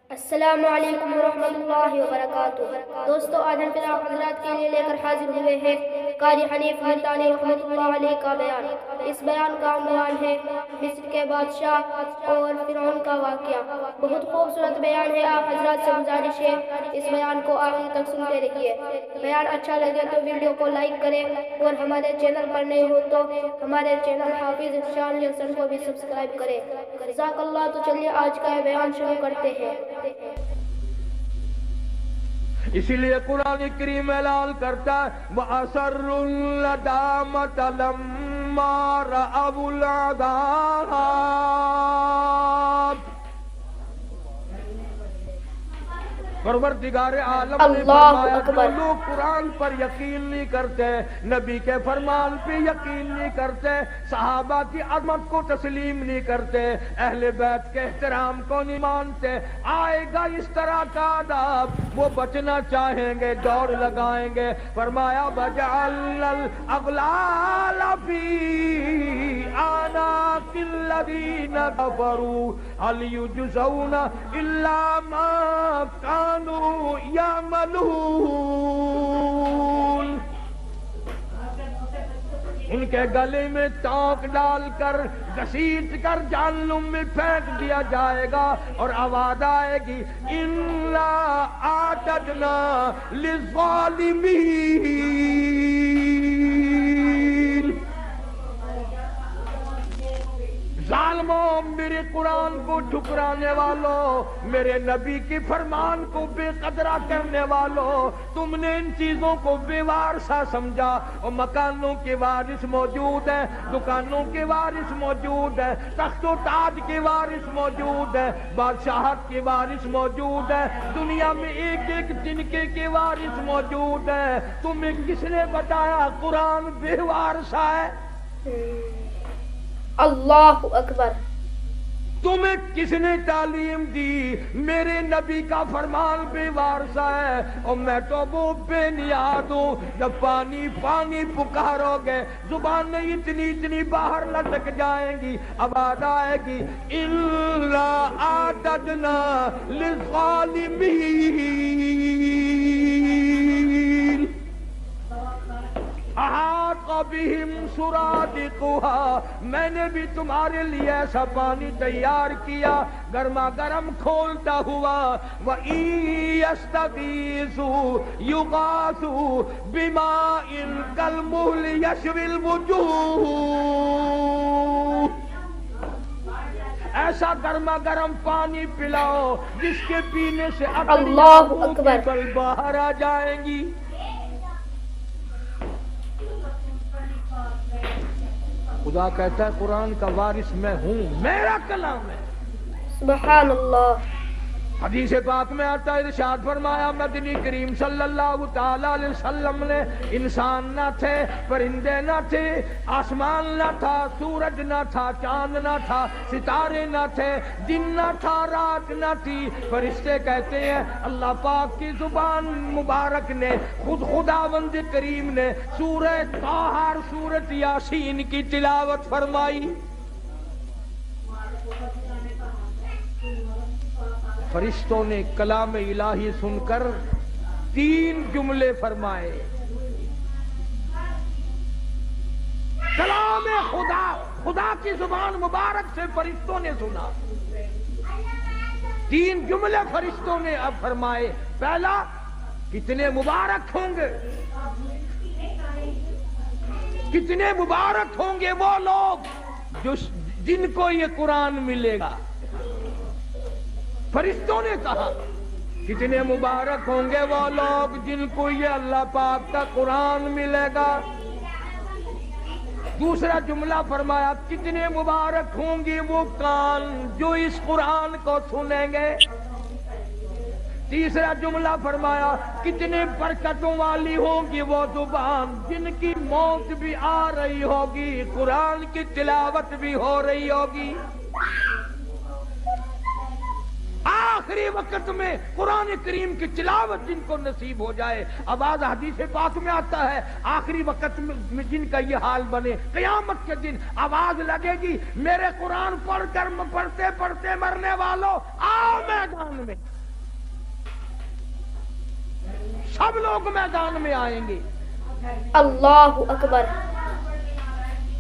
السلام علیکم ورحمۃ اللہ وبرکاتہ۔ دوستو، آج ہم پھر آپ حضرات کے لیے لے کر حاضر ہوئے ہیں قاری حنیف ملتانی رحمۃ اللہ علیہ کا بیان۔ اس بیان کا عنوان ہے مصر کے بادشاہ اور فرعون کا واقعہ۔ بہت خوبصورت بیان ہے، آپ حضرات سے گزارش ہے اس بیان کو آخر تک سنتے رہیے۔ بیان اچھا لگے تو ویڈیو کو لائک کریں اور ہمارے چینل پر نئے ہو تو ہمارے چینل حافظ شان حسن کو بھی سبسکرائب کریں۔ جزاک اللہ۔ تو چلیے آج کا بیان شروع کرتے ہیں۔ اسی لیے قرآن کریم اعلان کرتا ہے وَأَسَرُّوا النَّدَامَةَ لَمَّا رَأَوُا الْعَذَابَ۔ پروردگار عالم نے فرمایا جو لوگ قرآن پر یقین نہیں کرتے، نبی کے فرمان پہ یقین نہیں کرتے، صحابہ کی عظمت کو تسلیم نہیں کرتے، اہل بیت کے احترام کو نہیں مانتے، آئے گا اس طرح کا عذاب، وہ بچنا چاہیں گے دوڑ لگائیں گے۔ فرمایا وَجَعَلْنَا الْأَغْلَالَ فِي أَعْنَاقِ الَّذِينَ كَفَرُوا هَلْ يُجْزَوْنَ إِلَّا مَا كَانُوا يَعْمَلُونَ۔ ان کے گلے میں ٹانک ڈال کر گھسیٹ کر جہنم میں پھینک دیا جائے گا اور آواز آئے گی إِنَّا أَعْتَدْنَا لِلظَّالِمِينَ۔ ظالموں، میرے قرآن کو ٹھکرانے والوں، میرے نبی کی فرمان کو بے قدرہ کرنے والوں، تم نے ان چیزوں کو بے وارثہ سمجھا۔ اور مکانوں کے وارث موجود ہیں، دکانوں کے وارث موجود ہیں، تخت و تاج کے وارث موجود ہیں، بادشاہت کے وارث موجود ہیں، دنیا میں ایک ایک تنکے کے وارث موجود ہیں۔ تمہیں کس نے بتایا قرآن بے وارثہ ہے؟ اللہ اکبر۔ تمہیں کس نے تعلیم دی؟ میرے نبی کا فرمان بے وارثہ ہے، اور میں تو وہ بے نیاز ہوں۔ جب پانی پانی پکارو گے زبانیں اتنی باہر لٹک جائیں گی، آواز آئے گی إِلَّا أَعْتَدْنَا لِلظَّالِمِينَ احاط بہم سرادقها۔ میں نے بھی تمہارے لیے ایسا پانی تیار کیا گرما گرم کھولتا ہوا۔ وَإِن يَسْتَغِيثُوا يُغَاثُوا بِمَاءٍ كَالْمُهْلِ يَشْوِي الْوُجُوهَ۔ ایسا گرما گرم پانی پلاؤ جس کے پینے سے اللہ اکبر باہر آ جائیں گی۔ خدا کہتا ہے قرآن کا وارث میں ہوں، میرا کلام ہے۔ سبحان اللہ۔ حدیث پاک میں آتا ہے، ارشاد فرمایا مدنی کریم صلی اللہ تعالی علیہ وسلم نے انسان نہ تھے، پرندے نہ تھے، آسمان نہ تھا، سورج نہ تھا، چاند نہ تھا، ستارے نہ تھے، دن نہ تھا، رات نہ تھی۔ فرشتے کہتے ہیں اللہ پاک کی زبان مبارک نے، خود خداوند کریم نے سورہ طٰہٰ اور سورۃ یاسین کی تلاوت فرمائی۔ فرشتوں نے کلام الہی سن کر 3 جملے فرمائے۔ کلام خدا کی زبان مبارک سے فرشتوں نے سنا، 3 جملے فرشتوں نے اب فرمائے۔ پہلا، کتنے مبارک ہوں گے، کتنے مبارک ہوں گے وہ لوگ جن کو یہ قرآن ملے گا۔ فرشتوں نے کہا کتنے مبارک ہوں گے وہ لوگ جن کو یہ اللہ پاک کا قرآن ملے گا۔ دوسرا جملہ فرمایا کتنے مبارک ہوں گے وہ کان جو اس قرآن کو سنیں گے۔ تیسرا جملہ فرمایا کتنے برکتوں والی ہوگی وہ زبان جن کی موت بھی آ رہی ہوگی، قرآن کی تلاوت بھی ہو رہی ہوگی۔ آخری وقت میں قرآن کریم کی تلاوت جن کو نصیب ہو جائے، آواز حدیث پاک میں آتا ہے آخری وقت میں جن کا یہ حال بنے، قیامت کے دن آواز لگے گی میرے قرآن پڑھ کر پڑھتے پڑھتے مرنے والوں آؤ میدان میں، سب لوگ میدان میں آئیں گے۔ اللہ اکبر۔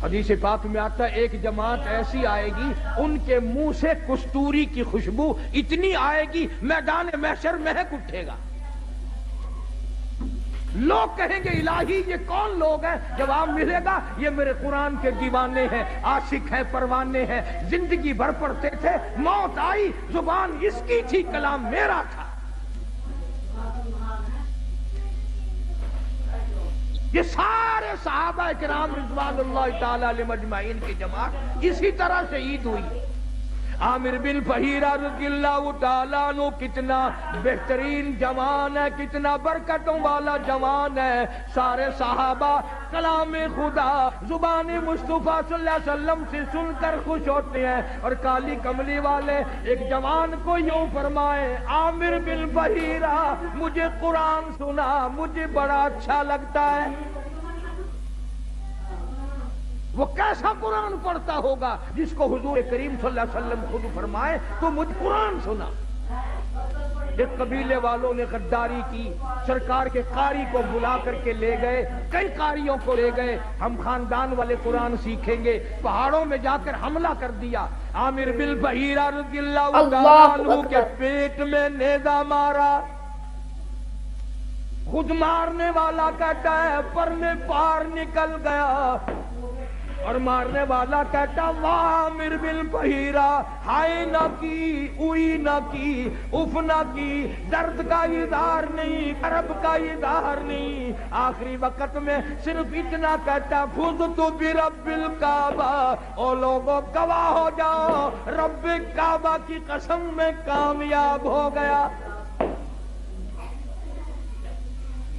حدیث پاک میں آتا ہے ایک جماعت ایسی آئے گی ان کے منہ سے کستوری کی خوشبو اتنی آئے گی میدان محشر مہک اٹھے گا۔ لوگ کہیں گے الہی یہ کون لوگ ہیں؟ جواب ملے گا یہ میرے قرآن کے دیوانے ہیں، عاشق ہیں، پروانے ہیں، زندگی بھر پڑھتے تھے، موت آئی زبان اس کی تھی، کلام میرا تھا۔ یہ سارے صحابہ کرام رضوان اللہ تعالی علیہم اجمعین کی جماعت اسی طرح شہید ہوئی۔ عامر بن فہیرہ رضی اللہ تعالیٰ عنہ کتنا بہترین جوان ہے، کتنا برکتوں والا جوان ہے۔ سارے صحابہ کلام خدا زبان مصطفیٰ صلی اللہ علیہ وسلم سے سن کر خوش ہوتے ہیں، اور کالی کملی والے ایک جوان کو یوں فرمائے، عامر بن فہیرہ مجھے قرآن سنا، مجھے بڑا اچھا لگتا ہے۔ وہ کیسا قرآن پڑھتا ہوگا جس کو حضور کریم صلی اللہ علیہ وسلم خود فرمائے تو مجھ قرآن سنا۔ ایک قبیلے والوں نے غداری کی، سرکار کے قاری کو بلا کر کے لے گئے، کئی قاریوں کو لے گئے، ہم خاندان والے قرآن سیکھیں گے، پہاڑوں میں جا کر حملہ کر دیا۔ عامر بن فہیرہ رضی اللہ تعالیٰ عنہ کے پیٹ میں نیزہ مارا، خود مارنے والا کہتا ہے پر میں پار نکل گیا، اور مارنے والا کہتا واہ عامر بن فہیرہ، ہائے نہ کی، اوئی نہ کی، اف نہ کی، درد کا اظہار نہیں، کرب کا اظہار نہیں، آخری وقت میں صرف اتنا کہتا فزت برب الکعبہ، او لوگوں گواہ ہو جاؤ رب کعبہ کی قسم میں کامیاب ہو گیا۔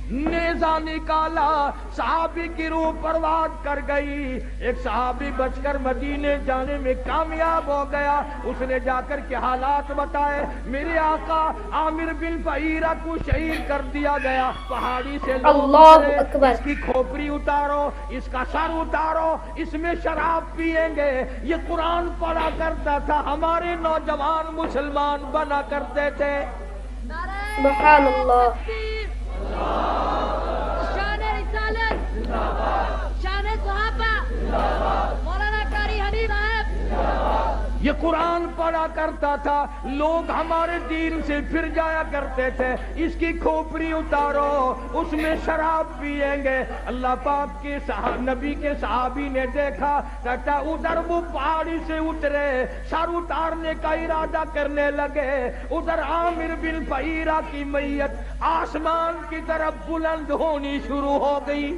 نیزہ نکالا، صحابی کی روح پرواز کر گئی، ایک صحابی بچ کر مدینے جانے میں کامیاب ہو گیا۔ اس نے جا کر کے حالات بتائے، میرے آقا عامر بن فہیرہ کو شہید کر دیا گیا، پہاڑی سے لوگ اترے، اس کی کھوپڑی اتارو، اس کا سر اتارو، اس میں شراب پیئیں گے۔ یہ قرآن پڑھا کرتا تھا، ہمارے نوجوان مسلمان بنا کرتے تھے۔ سبحان اللہ۔ شان رسالت، شان صحابہ، مولانا قاری حنیف صاحب، یہ قرآن پڑھا کرتا تھا، لوگ ہمارے دین سے پھر جایا کرتے تھے، اس کی کھوپڑی اتارو، اس میں شراب پیئیں گے۔ اللہ پاک کے نبی کے صحابی نے دیکھا، کہتا ادھر وہ پہاڑی سے اترے، سر اتارنے کا ارادہ کرنے لگے، ادھر عامر بن فہیرہ کی میت آسمان کی طرف بلند ہونی شروع ہو گئی،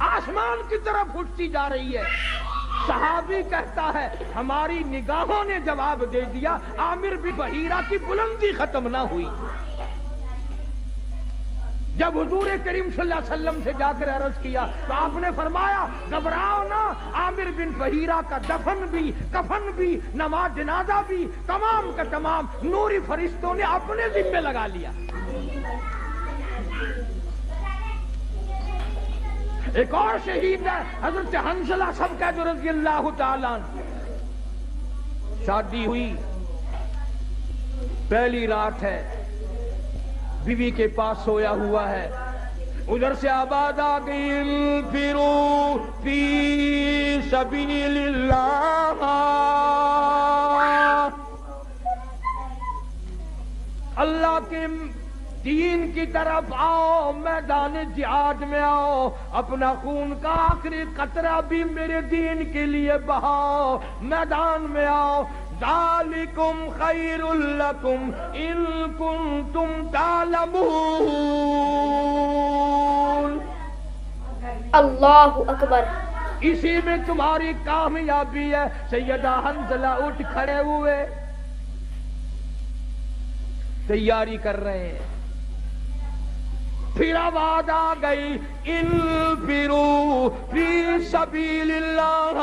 آسمان کی طرف اٹھتی جا رہی ہے۔ صحابی کہتا ہے ہماری نگاہوں نے جواب دے دیا، عامر بن فہیرہ کی بلندی ختم نہ ہوئی۔ جب حضور کریم صلی اللہ علیہ وسلم سے جا کر عرض کیا تو آپ نے فرمایا گھبراؤ نہ، عامر بن فہیرہ کا دفن بھی، کفن بھی، نماز جنازہ بھی تمام کا تمام نوری فرشتوں نے اپنے ذمہ لگا لیا۔ ایک اور شہید ہے حضرت حنظلہ سب کا جو رضی اللہ تعالیٰ عنہ، شادی ہوئی، پہلی رات ہے، بیوی کے پاس سویا ہوا ہے، ادھر سے آواز آ گئی انفروا فی سبیل اللہ، اللہ کے دین کی طرف آؤ، میدان جہاد میں آؤ، اپنا خون کا آخری قطرہ بھی میرے دین کے لیے بہاؤ، میدان میں آؤ۔ ذالکم خیر لکم ان کنتم تعلمون۔ اللہ اکبر۔ اسی میں تمہاری کامیابی ہے۔ سیدہ حنظلہ اٹھ کھڑے ہوئے، تیاری کر رہے ہیں، پھر آواز آ گئی انفروا فی سبیل اللہ۔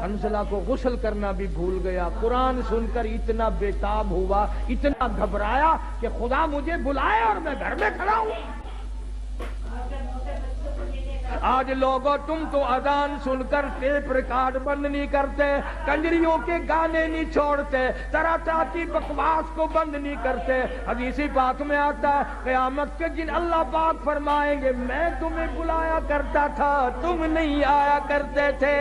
حنظلہ کو غسل کرنا بھی بھول گیا، قرآن سن کر اتنا بےتاب ہوا، اتنا گھبرایا کہ خدا مجھے بلائے اور میں گھر میں کھڑا ہوں۔ آج لوگوں تم تو اذان سن کر ٹیپ ریکارڈ بند نہیں کرتے، کنجریوں کے گانے نہیں چھوڑتے، طرح طرح کی بکواس کو بند نہیں کرتے۔ حدیث پاک میں آتا ہے قیامت کے دن اللہ پاک فرمائیں گے میں تمہیں بلایا کرتا تھا، تم نہیں آیا کرتے تھے،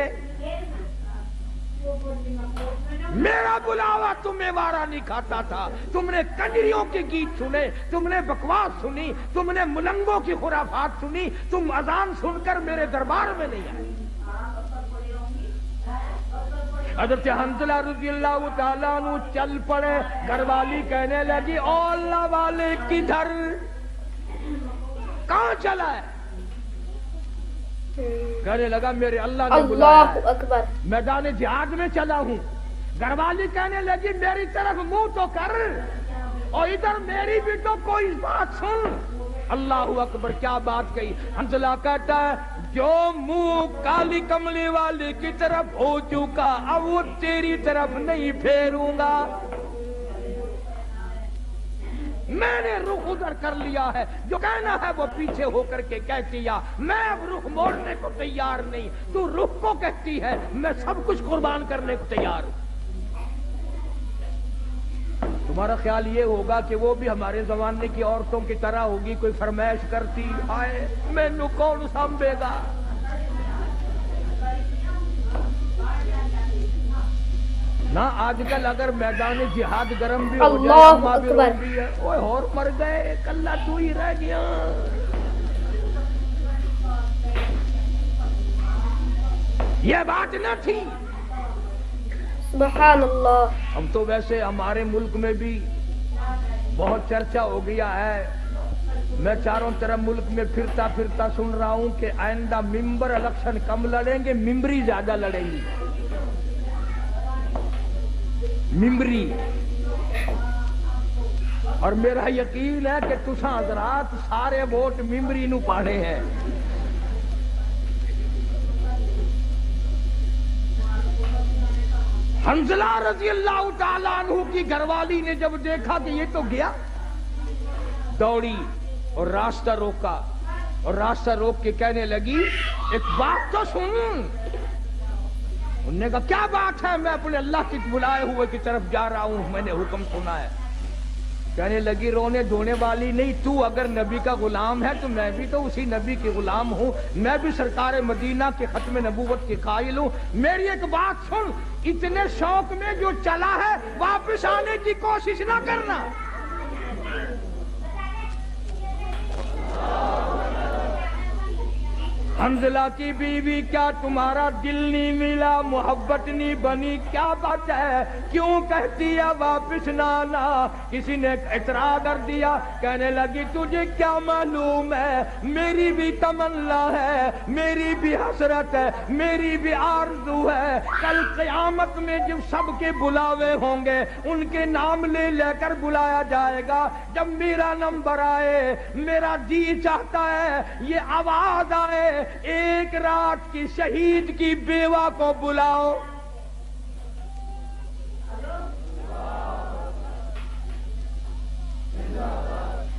میرا بلاوا تمہیں وارا نہیں کھاتا تھا، تم نے کنجریوں کے گیت سنے، تم نے بکواس سنی، تم نے ملنگوں کی خرافات سنی، تم اذان سن کر میرے دربار میں نہیں آئے۔ حضرت حنظلہ رضی اللہ تعالیٰ عنہ چل پڑے، گھر والی کہنے لگی او اللہ والے کدھر، کہاں چلا ہے؟ کہنے لگا میرے اللہ نے بلایا ہے، اللہ اکبر، میدان جہاد میں چلا ہوں۔ گھر والی کہنے لگی میری طرف منہ تو کر، اور ادھر میری بھی تو کوئی بات سن۔ اللہ اکبر، کیا بات کہی؟ حنظلہ کہتا ہے جو منہ کالی کملی والی کی طرف ہو چکا اب وہ تیری طرف نہیں پھیروں گا، میں نے رخ ادھر کر لیا ہے، جو کہنا ہے وہ پیچھے ہو کر کے کہتی ہے، میں اب رخ موڑنے کو تیار نہیں، تو رخ کو کہتی ہے میں سب کچھ قربان کرنے کو تیار ہوں۔ تمہارا خیال یہ ہوگا کہ وہ بھی ہمارے زمانے کی عورتوں کی طرح ہوگی، کوئی فرمائش کرتی آئے مینوں کون سنبھے گا؟ نہ آج کل اگر میدان جہاد گرم بھی ہو جائے، اللہ اکبر، اوہ اور مر گئے، کلہ تو ہی رہ گیا۔ یہ بات نہ تھی۔ سبحان اللہ۔ ہم تو ویسے ہمارے ملک میں بھی بہت چرچا ہو گیا ہے، میں چاروں طرف ملک میں پھرتا پھرتا سن رہا ہوں کہ آئندہ ممبر الیکشن کم لڑیں گے، ممبری زیادہ لڑیں گی، ممبری۔ اور میرا یقین ہے کہ تساں حضرات سارے ووٹ ممبری نو پاڑے ہیں۔ حنظلہ رضی اللہ تعالیٰ عنہ کی گھر والی نے جب دیکھا کہ یہ تو گیا، دوڑی اور راستہ روکا، اور راستہ روک کے کہنے لگی ایک بات تو سن۔ انہوں نے کہا کیا بات ہے؟ میں اپنے اللہ کی بلائے ہوئے کی طرف جا رہا ہوں، میں نے حکم سنا ہے۔ کہنے لگی رونے دھونے والی نہیں، تو اگر نبی کا غلام ہے تو میں بھی تو اسی نبی کی غلام ہوں، میں بھی سرکار مدینہ کے ختم نبوت کی قائل ہوں۔ میری ایک بات سن، اتنے شوق میں جو چلا ہے واپس آنے کی کوشش نہ کرنا۔ حنظلہ کی بیوی کیا تمہارا دل نہیں ملا، محبت نہیں بنی، کیا بات ہے؟ کیوں کہتی ہے واپس نہ آنا؟ کسی نے اعتراض کر دیا، کہنے لگی تجھے کیا معلوم ہے، میری بھی تمنا ہے، میری بھی حسرت ہے، میری بھی آرزو ہے، کل قیامت میں جب سب کے بلاوے ہوں گے ان کے نام لے لے کر بلایا جائے گا، جب میرا نمبر آئے میرا جی چاہتا ہے یہ آواز آئے ایک رات کی شہید کی بیوہ کو بلاؤ۔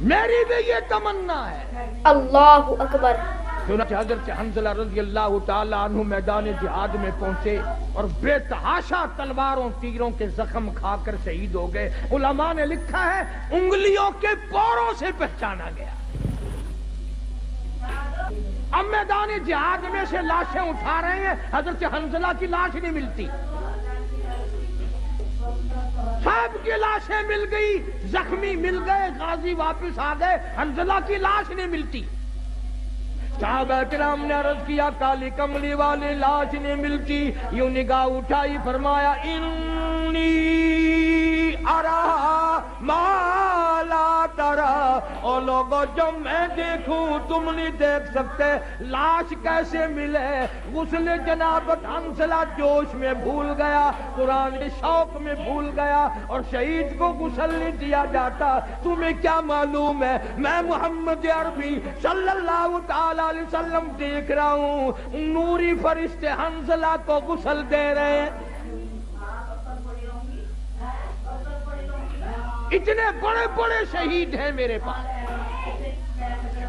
میری بھی یہ تمنا ہے۔ اللہ اکبر۔ چنانچہ حضرت حنظلہ رضی اللہ تعالیٰ عنہ میدان جہاد میں پہنچے اور بے تحاشا تلواروں تیروں کے زخم کھا کر شہید ہو گئے۔ علماء نے لکھا ہے انگلیوں کے پوروں سے پہچانا گیا۔ اب میدان جہاد میں سے لاشیں اٹھا رہے ہیں، حضرت حنظلہ کی لاش نہیں ملتی، سب کی لاشیں مل گئی، زخمی مل گئے، غازی واپس آ گئے، حنظلہ کی لاش نہیں ملتی۔ صحابہ کرام نے عرض کیا کالی کملی والی لاش نہیں ملتی، یوں نگاہ اٹھائی فرمایا انی ارا ما لا ترا، او لوگو جو میں دیکھوں تم نہیں دیکھ سکتے، لاش کیسے ملے؟ غسل جنابت حنظلہ جوش میں بھول گیا، قرآن کے شوق میں بھول گیا، اور شہید کو غسل نہیں دیا جاتا۔ تمہیں کیا معلوم ہے میں محمد عربی صلی اللہ تعالی علیہ وسلم دیکھ رہا ہوں نوری فرشتے حنظلہ کو غسل دے رہے ہیں۔ اتنے بڑے بڑے شہید ہیں میرے پاس،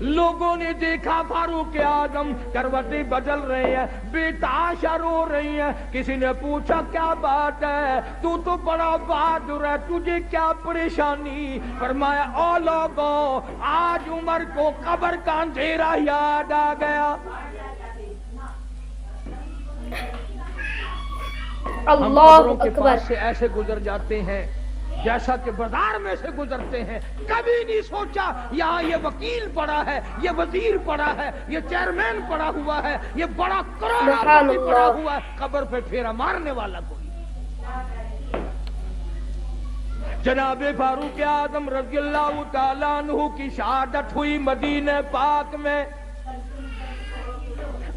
لوگوں نے دیکھا فاروق اعظم کروٹیں بدل رہے ہیں، بےتحاشا رو رہی ہیں. کسی نے پوچھا کیا بات ہے، تو بڑا بہادر ہے، تجھے کیا پریشانی؟ فرمایا او لوگوں، آج عمر کو قبر کا اندھیرا یاد آ گیا. ہم اللہ قبروں کے اکبر. پاس سے ایسے گزر جاتے ہیں جیسا کہ بازار میں سے گزرتے ہیں. کبھی نہیں سوچا یہاں یہ وکیل پڑا ہے، یہ وزیر پڑا ہے، یہ چیئرمین پڑا ہوا ہے، یہ بڑا کروڑپتی پڑا ہوا ہے. قبر پہ پھیرا مارنے والا کوئی. جناب فاروق اعظم رضی اللہ تعالیٰ عنہ کی شہادت ہوئی مدینہ پاک میں.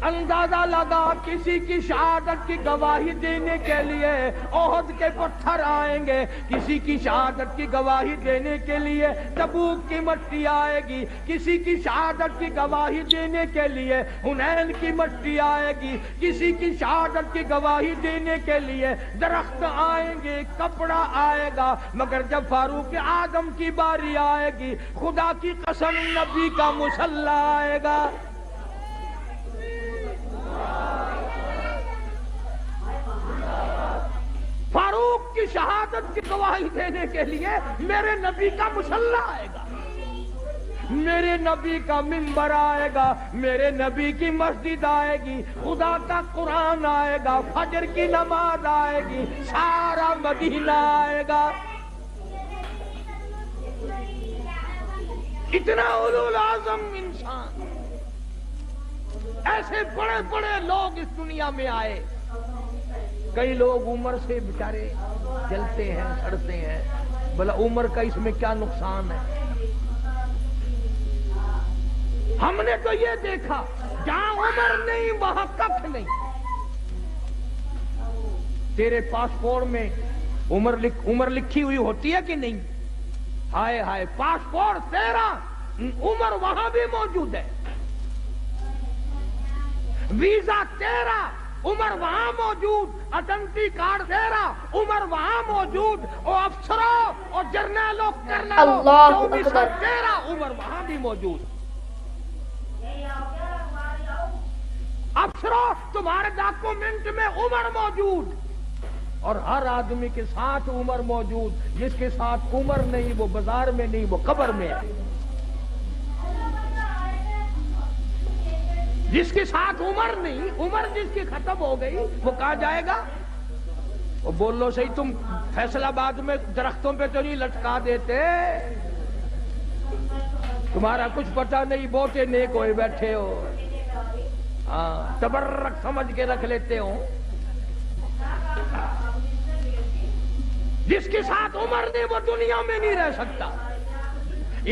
اندازہ لگا کسی کی شہادت کی گواہی دینے کے لیے احد کے پتھر آئیں گے، کسی کی شہادت کی گواہی دینے کے لیے تبوک کی مٹی آئے گی، کسی کی شہادت کی گواہی دینے کے لیے حنین کی مٹی آئے گی، کسی کی شہادت کی گواہی دینے کے لیے درخت آئیں گے، کپڑا آئے گا. مگر جب فاروق اعظم کی باری آئے گی، خدا کی قسم نبی کا مصلی آئے گا. فاروق کی شہادت کی گواہی دینے کے لیے میرے نبی کا مصلی آئے گا، میرے نبی کا منبر آئے گا، میرے نبی کی مسجد آئے گی، خدا کا قرآن آئے گا، فجر کی نماز آئے گی، سارا مدینہ آئے گا. اتنا اولو العظم انسان، ایسے بڑے بڑے لوگ اس دنیا میں آئے. کئی لوگ عمر سے بیچارے جلتے ہیں، سڑتے ہیں، بھلا عمر کا اس میں کیا نقصان ہے؟ ہم نے تو یہ دیکھا جہاں عمر نہیں وہاں ککھ نہیں. تیرے پاسپورٹ میں عمر لکھی ہوئی ہوتی ہے کہ نہیں؟ ہائے ہائے، پاسپورٹ تیرا، عمر وہاں بھی موجود ہے. ویزا تیرا، عمر وہاں موجود. آئیڈینٹی کارڈ تیرا، عمر وہاں موجود. اور افسروں اور جرنیلوں اللہ اکبر، تیرا، عمر وہاں بھی موجود. افسروں تمہارے ڈاکومنٹ میں عمر موجود، اور ہر آدمی کے ساتھ عمر موجود. جس کے ساتھ عمر نہیں وہ بازار میں نہیں، وہ قبر میں ہے. جس کے ساتھ عمر نہیں، عمر جس کی ختم ہو گئی، وہ کہاں جائے گا؟ وہ بولو صحیح، تم فیصل آباد میں درختوں پہ تو نہیں لٹکا دیتے؟ تمہارا کچھ پتہ نہیں، بہتے نیک ہوئے بیٹھے ہو، ہاں تبرک سمجھ کے رکھ لیتے ہو. جس کے ساتھ عمر نہیں وہ دنیا میں نہیں رہ سکتا.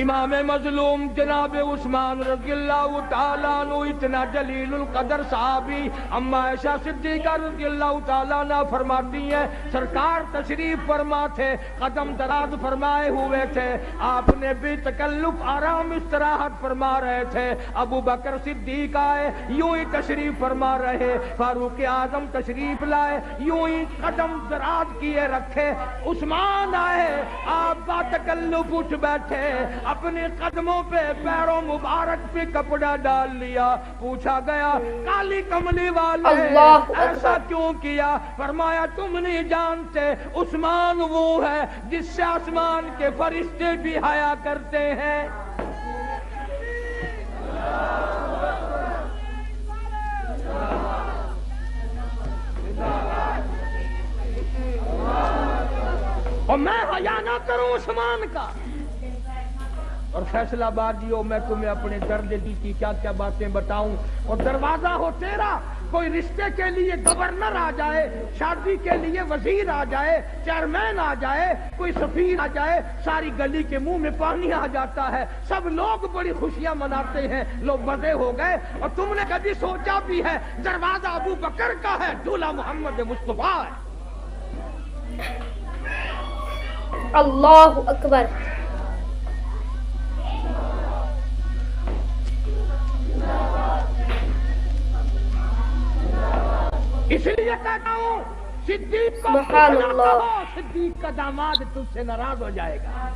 امام مظلوم جناب عثمان رضی اللہ تعالیٰ عنہ اتنا جلیل القدر صحابی، اما عائشہ صدیقہ رضی اللہ تعالیٰ عنہ فرماتی ہیں سرکار تشریف فرما تھے، قدم دراز فرمائے ہوئے تھے، آپ نے بے تکلف آرام استراحت فرما رہے تھے. ابو بکر صدیق آئے، یوں ہی تشریف فرما رہے. فاروق اعظم تشریف لائے، یوں ہی قدم دراز کیے رکھے. عثمان آئے، آپ با تکلف اٹھ بیٹھے، اپنے قدموں پہ پیروں مبارک پہ کپڑا ڈال لیا. پوچھا گیا کالی کملی والے ایسا کیوں کیا؟ فرمایا تم نہیں جانتے عثمان وہ ہے جس سے آسمان کے فرشتے بھی حیا کرتے ہیں. اور میں حیا نہ کروں عثمان کا. اور فیصل آبادیوں میں تمہیں اپنے درد دی کی کیا کیا باتیں بتاؤں. اور دروازہ ہو تیرا، کوئی رشتے کے لیے گورنر آ جائے، شادی کے لیے وزیر آ جائے، چیئرمین آ جائے، کوئی سفیر آ جائے، ساری گلی کے منہ میں پانی آ جاتا ہے، سب لوگ بڑی خوشیاں مناتے ہیں، لوگ مزے ہو گئے. اور تم نے کبھی سوچا بھی ہے دروازہ ابو بکر کا ہے، دولہا محمد مصطفیٰ ہے. اللہ اکبر. اس لیے کہتا ہوں صدیق کو سبحان اللہ، صدیق کا داماد تجھ سے ناراض ہو جائے گا.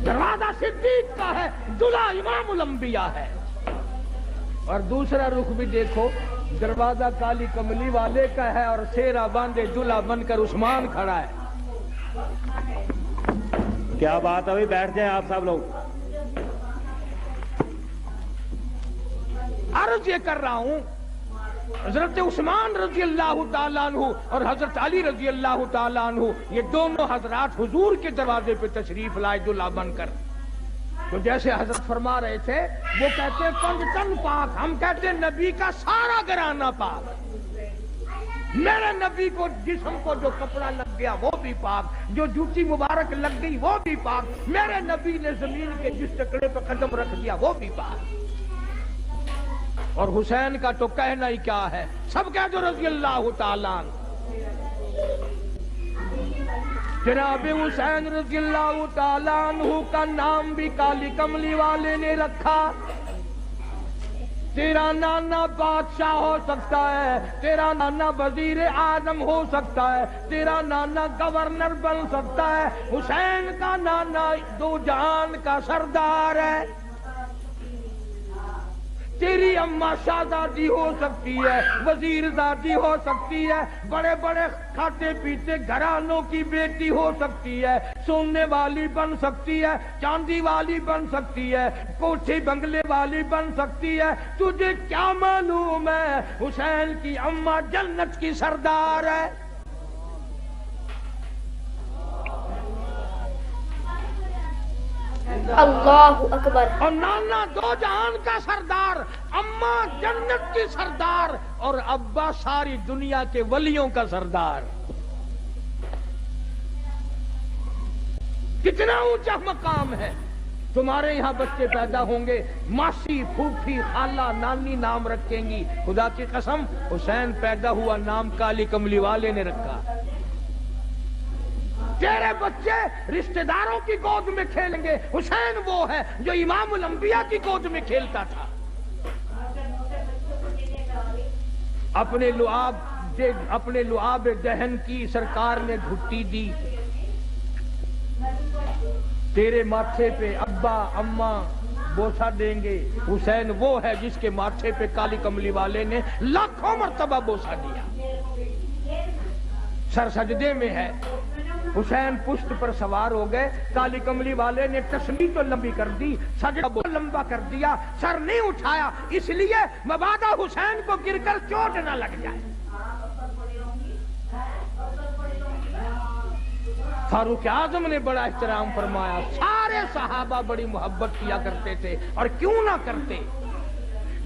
دروازہ صدیق کا ہے، دلہا امام الانبیاء ہے. اور دوسرا رخ بھی دیکھو، دروازہ کالی کملی والے کا ہے اور سیرا باندھے دلہا بن کر عثمان کھڑا ہے. کیا بات ہے بھائی، بیٹھ جائیں آپ سب لوگ. عرض یہ کر رہا ہوں، حضرت عثمان رضی اللہ تعالیٰ عنہ اور حضرت علی رضی اللہ تعالیٰ عنہ یہ دونوں حضرات حضور کے دروازے پہ تشریف لائے دلہا بن کر. تو جیسے حضرت فرما رہے تھے، وہ کہتے ہیں کنج تن پاک، ہم کہتے ہیں نبی کا سارا گھرانہ پاک. میرے نبی کو جسم کو جو کپڑا لگ گیا وہ بھی پاک، جو جوتی مبارک لگ گئی وہ بھی پاک، میرے نبی نے زمین کے جس ٹکڑے پہ قدم رکھ دیا وہ بھی پاک. اور حسین کا تو کہنا ہی کیا ہے، سب کہہ دو رضی اللہ تعالیٰ عنہ. جناب حسین رضی اللہ تعالیٰ عنہ کا نام بھی کالی کملی والے نے رکھا. تیرا نانا بادشاہ ہو سکتا ہے، تیرا نانا وزیر اعظم ہو سکتا ہے، تیرا نانا گورنر بن سکتا ہے، حسین کا نانا دو جہان کا سردار ہے. تیری اماں شہزادی ہو سکتی ہے، وزیر زادی ہو سکتی ہے، بڑے بڑے کھاتے پیتے گھرانوں کی بیٹی ہو سکتی ہے، سونے والی بن سکتی ہے، چاندی والی بن سکتی ہے، کوٹھی بنگلے والی بن سکتی ہے. تجھے کیا معلوم ہے حسین کی اماں جنت کی سردار ہے. اللہ اکبر. اور نانا دو جہان کا سردار، اماں جنت کی سردار اور ابا ساری دنیا کے ولیوں کا سردار. کتنا اونچا مقام ہے. تمہارے یہاں بچے پیدا ہوں گے، ماسی پھوپھی خالہ نانی نام رکھیں گی. خدا کی قسم حسین پیدا ہوا نام کالی کملی والے نے رکھا. تیرے بچے رشتہ داروں کی گود میں کھیلیں گے، حسین وہ ہے جو امام الانبیاء کی گود میں کھیلتا تھا. اپنے لعاب دہن کی سرکار نے گھٹی دی. تیرے ماتھے پہ ابا اماں بوسہ دیں گے. حسین وہ ہے جس کے ماتھے پہ کالی کملی والے نے لاکھوں مرتبہ بوسہ دیا. سر سجدے میں ہے. حسین پشت پر سوار ہو گئے، کالی کملی والے نے تسبیح تو لمبی کر دی، سجدہ لمبا کر دیا، سر نہیں اٹھایا، اس لیے مبادا حسین کو گر کر چوٹ نہ لگ جائے. فاروق اعظم نے بڑا احترام فرمایا. سارے صحابہ بڑی محبت کیا کرتے تھے، اور کیوں نہ کرتے.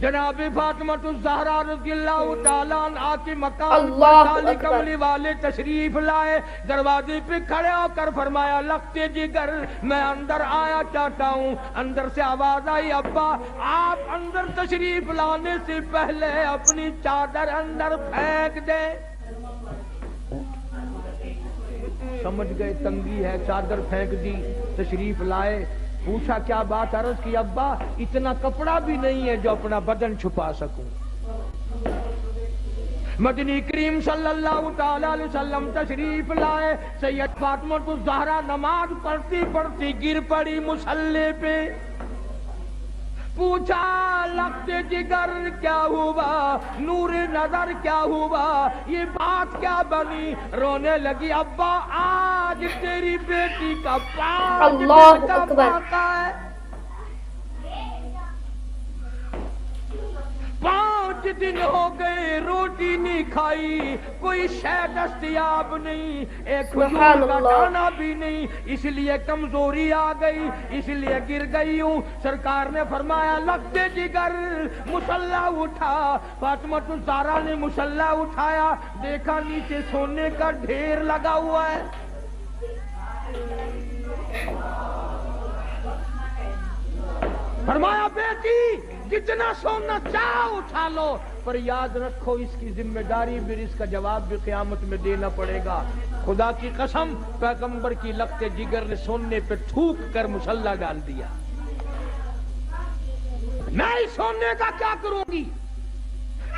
جناب فاطمہ الزہرا رضی اللہ تعالیٰ عنہا کے مقام پر کالی کملی والے تشریف لائے. دروازے پہ کھڑے ہو کر فرمایا لختے جگر میں اندر آیا چاہتا ہوں. اندر سے آواز آئی ابا آپ اندر تشریف لانے سے پہلے اپنی چادر اندر پھینک دیں. سمجھ گئے تنگی ہے، چادر پھینک دی. تشریف لائے، پوچھا کیا بات، عرض کی ابا اتنا کپڑا بھی نہیں ہے جو اپنا بدن چھپا سکوں. مدنی کریم صلی اللہ تعالی علیہ وسلم تشریف لائے. سید فاطمہ الزہرا نماز پڑھتی پڑھتی گر پڑی مصلی پہ. پوچھا لختے جگر کیا ہوا، نور نظر کیا ہوا، یہ بات کیا بنی. رونے لگی ابا آج تیری بیٹی کا اللہ اکبر. 5 دن ہو گئے روٹی نہیں کھائی، کوئی شے دستیاب نہیں، ایک کھجور کا دانہ بھی نہیں، اس لیے کمزوری آ گئی، اس لیے گر گئی ہوں. سرکار نے فرمایا لختے جگر مصلی اٹھا. فاطمہ الزہرا نے مصلی اٹھایا، دیکھا نیچے سونے کا ڈھیر لگا ہوا ہے. فرمایا بیٹی جتنا سونا چاہو اٹھا لو، پر یاد رکھو اس کی ذمہ داری بھی، اس کا جواب بھی قیامت میں دینا پڑے گا. خدا کی قسم پیغمبر کی لختے جگر نے سونے پہ تھوک کر مصلی ڈال دیا. میں اس سونے کا کیا کروں گی؟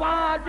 5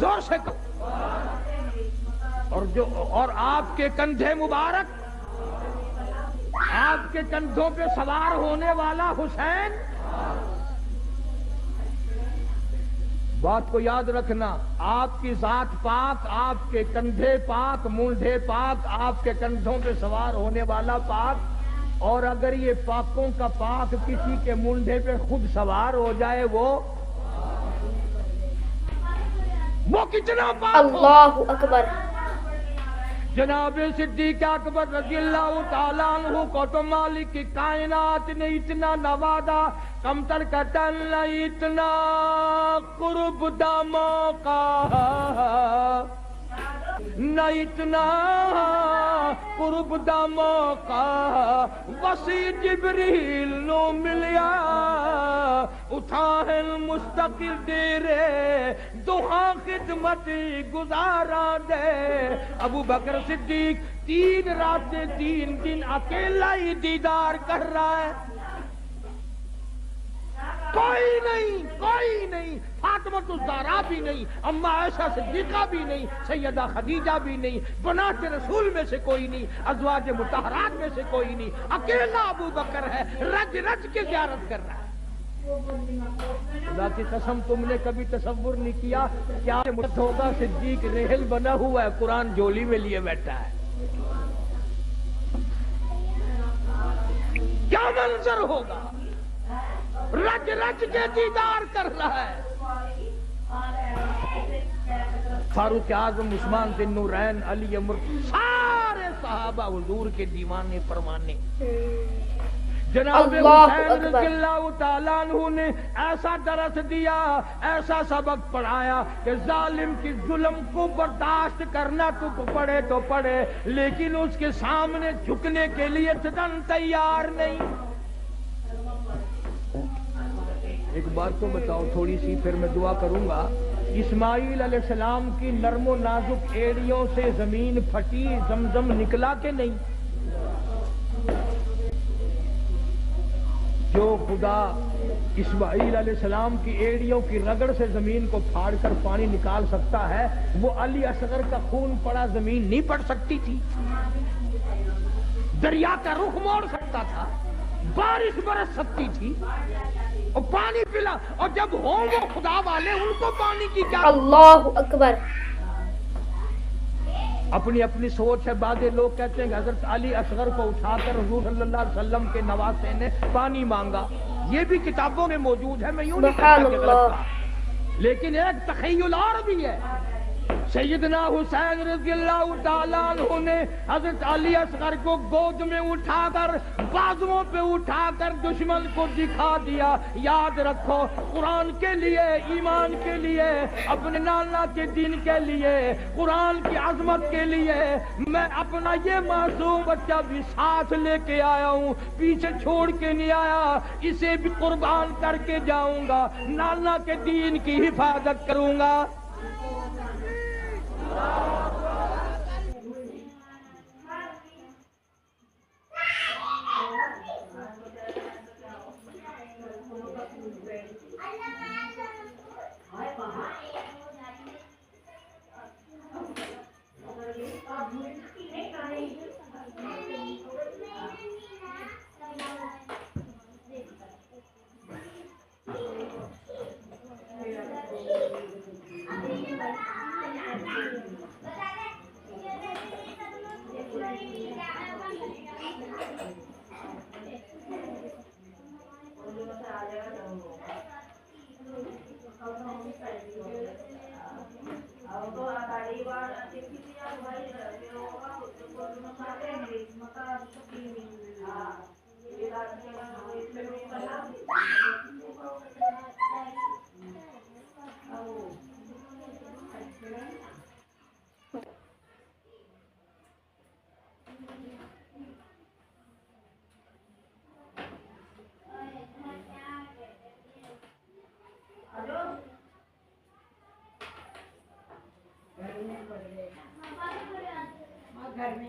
زور سے کہو. اور آپ کے کندھے مبارک، آپ کے کندھوں پہ سوار ہونے والا حسین. بات کو یاد رکھنا، آپ کی ذات پاک، آپ کے کندھے پاک، مونڈھے پاک، آپ کے کندھوں پہ سوار ہونے والا پاک. اور اگر یہ پاکوں کا پاک کسی کے مونڈھے پہ خود سوار ہو جائے وہ کتنا پاک ہو. اللہ اکبر. جناب صدیق اکبر رضی اللہ تعالیٰ عنہ کو تو مالک کی کائنات نے اتنا نوازا، کمتر قتل نہیں اتنا قرب داموں کا، نہ اتنا قرب داموں کا. وسیع جبریل نو ملیا اٹھا ہے مستقل دیرے دہاں خدمت گزارا دے. ابو بکر صدیق 3 راتیں 3 دن اکیلا ہی دیدار کر رہا ہے. کوئی نہیں، فاطمہ الزہرا بھی نہیں، اما عائشہ صدیقہ بھی نہیں، سیدہ خدیجہ بھی نہیں، بنات رسول میں سے کوئی نہیں، ازواج مطہرات میں سے کوئی نہیں. اکیلا ابو بکر ہے، رج رج کے زیارت کر رہا ہے. خدا کی قسم تم نے کبھی تصور نہیں کیا کیا مت ہوگا. صدیق ریحل بنا ہوا ہے، قرآن جولی میں لیے بیٹھا ہے. کیا منظر ہوگا، رج رج کے دیدار کر رہا ہے. فاروق اعظم، عثمان ذی النورین، علی امر، سارے صحابہ حضور کے دیوانے پروانے. جناب حسین رضی اللہ تعالیٰ عنہ نے ایسا درس دیا، ایسا سبق پڑھایا کہ ظالم کی ظلم کو برداشت کرنا تو پڑے تو پڑے، لیکن اس کے سامنے جھکنے کے لیے تن تیار نہیں. ایک بات تو بتاؤ تھوڑی سی، پھر میں دعا کروں گا. اسماعیل علیہ السلام کی نرم و نازک ایڑیوں سے زمین پھٹی، زمزم نکلا کہ نہیں؟ جو خدا اسماعیل علیہ السلام کی ایڑیوں کی رگڑ سے زمین کو پھاڑ کر پانی نکال سکتا ہے، وہ علی اصغر کا خون پڑا زمین نہیں پڑ سکتی تھی؟ دریا کا رخ موڑ سکتا تھا، بارش برس سکتی تھی اور پانی پلا. اور جب ہوں وہ خدا والے، ان کو پانی کی کیا؟ اللہ اکبر. اپنی اپنی سوچ ہے. بعض لوگ کہتے ہیں کہ حضرت علی اصغر کو اٹھا کر حضور صلی اللہ علیہ وسلم کے نواسے نے پانی مانگا. یہ بھی کتابوں میں موجود ہے، میں یوں نہیں کہتا کہ غلط تھا، لیکن ایک تخیل اور بھی ہے. سیدنا حسین رضی اللہ تعالیٰ عنہ نے حضرت علی اصغر کو گود میں اٹھا کر، بازوؤں پہ اٹھا کر دشمن کو دکھا دیا. یاد رکھو، قرآن کے لیے، ایمان کے لیے، اپنے نانا کے دین کے لیے، قرآن کی عظمت کے لیے میں اپنا یہ معصوم بچہ بھی ساتھ لے کے آیا ہوں، پیچھے چھوڑ کے نہیں آیا. اسے بھی قربان کر کے جاؤں گا، نانا کے دین کی حفاظت کروں گا.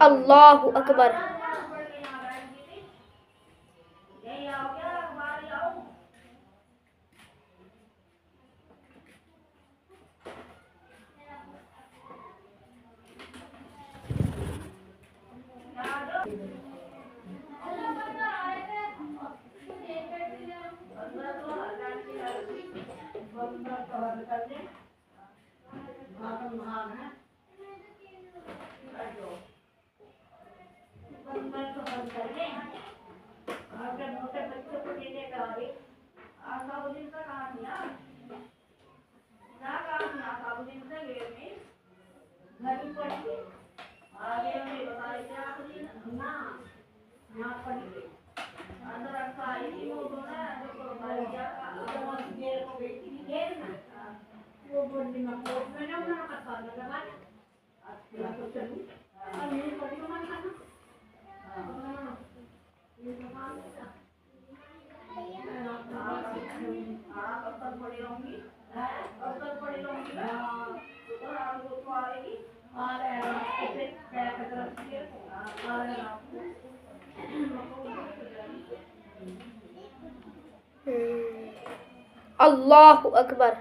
اللہ اکبر. اللہ اکبر.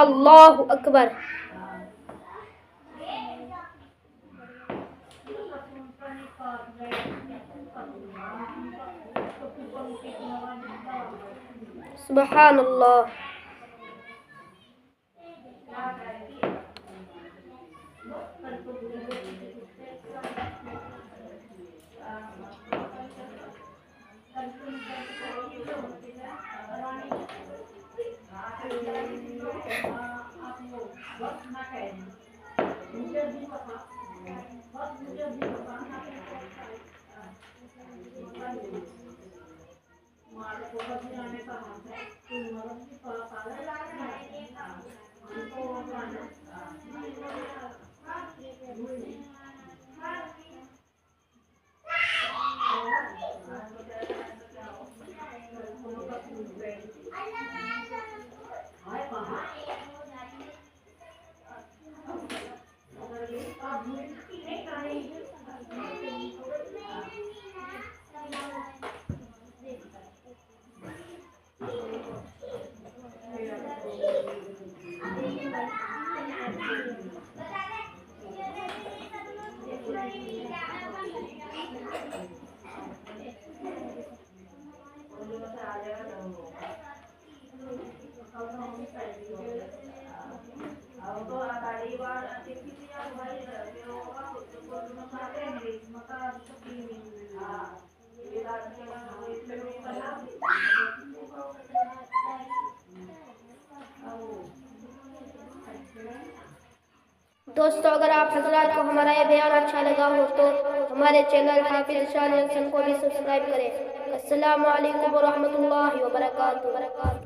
اللہ اکبر. سبحان اللہ. دوستو اگر آپ حضرات کو ہمارا یہ بیان اچھا لگا ہو تو ہمارے چینل حافظ شان حسن کو بھی سبسکرائب کریں. السلام علیکم ورحمۃ اللہ وبرکاتہ.